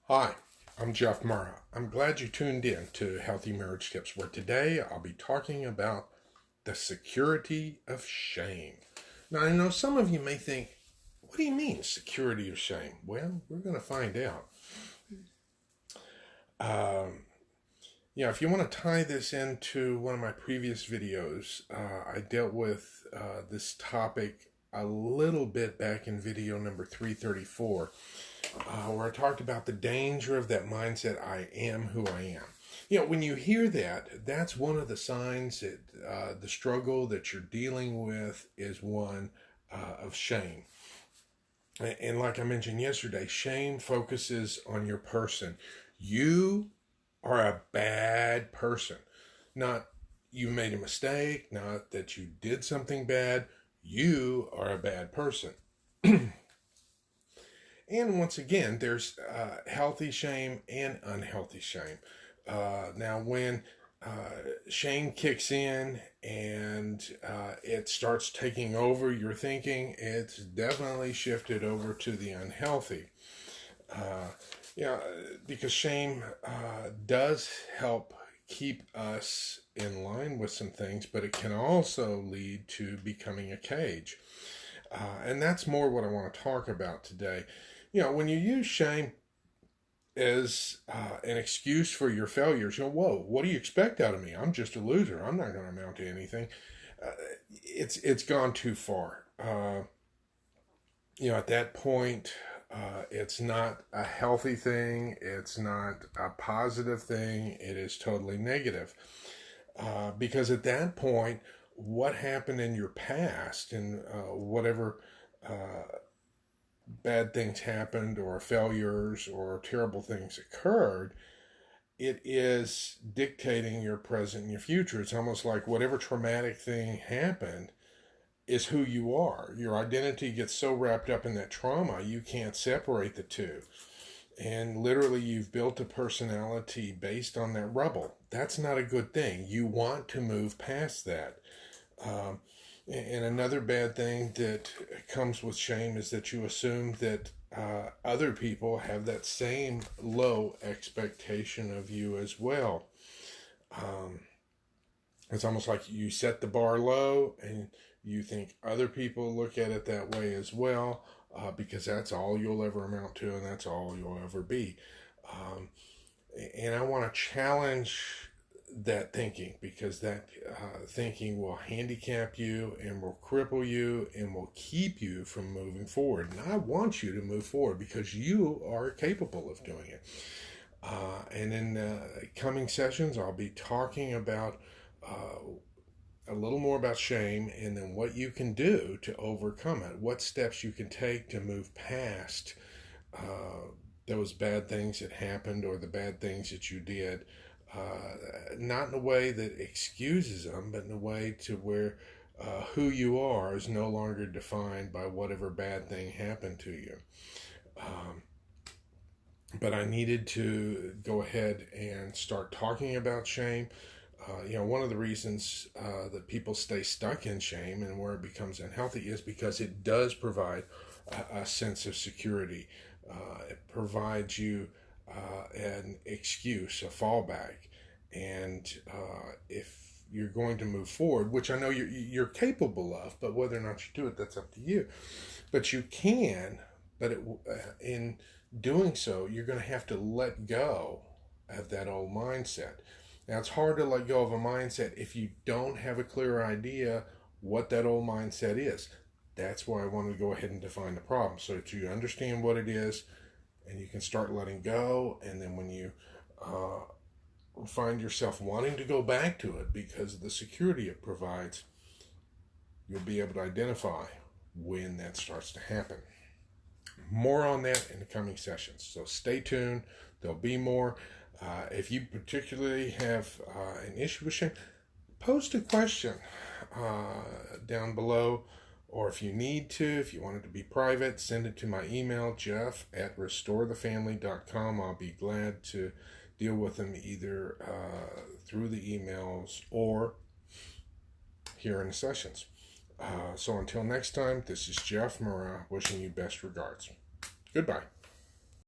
Hi, I'm Jeff Murrah. I'm glad you tuned in to Healthy Marriage Tips, where today I'll be talking about the security of shame. Now, I know some of you may think, what do you mean, security of shame? Well, we're going to find out. Um, if you want to tie this into one of my previous videos, I dealt with this topic a little bit back in video number 334. Where I talked about the danger of that mindset, I am who I am. When you hear that, that's one of the signs that the struggle that you're dealing with is one of shame. And like I mentioned yesterday, shame focuses on your person. You are a bad person. Not you made a mistake, not that you did something bad. You are a bad person. And once again, there's healthy shame and unhealthy shame. Now, when shame kicks in and it starts taking over your thinking, it's definitely shifted over to the unhealthy. Because shame does help keep us in line with some things, but it can also lead to becoming a cage. And that's more what I want to talk about today. When you use shame as an excuse for your failures, whoa, what do you expect out of me? I'm just a loser. I'm not going to amount to anything. It's gone too far. At that point, it's not a healthy thing. It's not a positive thing. It is totally negative. Because at that point, what happened in your past and whatever bad things happened or failures or terrible things occurred, it is dictating your present and your future. It's almost like whatever traumatic thing happened is who you are. Your identity gets so wrapped up in that trauma, you can't separate the two. And literally, you've built a personality based on that rubble. That's not a good thing. You want to move past that. And another bad thing that comes with shame is that you assume that other people have that same low expectation of you as well. It's almost like you set the bar low and you think other people look at it that way as well, because that's all you'll ever amount to and that's all you'll ever be. And I want to challenge that thinking, because that thinking will handicap you and will cripple you and will keep you from moving forward. And I want you to move forward because you are capable of doing it. And in coming sessions, I'll be talking about a little more about shame and then what you can do to overcome it, what steps you can take to move past those bad things that happened or the bad things that you did. Not in a way that excuses them, but in a way to where who you are is no longer defined by whatever bad thing happened to you. But I needed to go ahead and start talking about shame. One of the reasons that people stay stuck in shame and where it becomes unhealthy is because it does provide a sense of security. It provides you an excuse, a fallback. And if you're going to move forward, which I know you're capable of, but whether or not you do it, that's up to you. But you can, but in doing so, you're going to have to let go of that old mindset. Now, it's hard to let go of a mindset if you don't have a clear idea what that old mindset is. That's why I wanted to go ahead and define the problem, so that you understand what it is and you can start letting go. And then when you find yourself wanting to go back to it because of the security it provides, you'll be able to identify when that starts to happen. More on that in the coming sessions, so stay tuned. There'll be more. If you particularly have an issue with shame, post a question down below, or if you need to, if you want it to be private, send it to my email, jeff@restorethefamily.com. I'll be glad to deal with them either through the emails or here in the sessions. So until next time, this is Jeff Murrah wishing you best regards. Goodbye.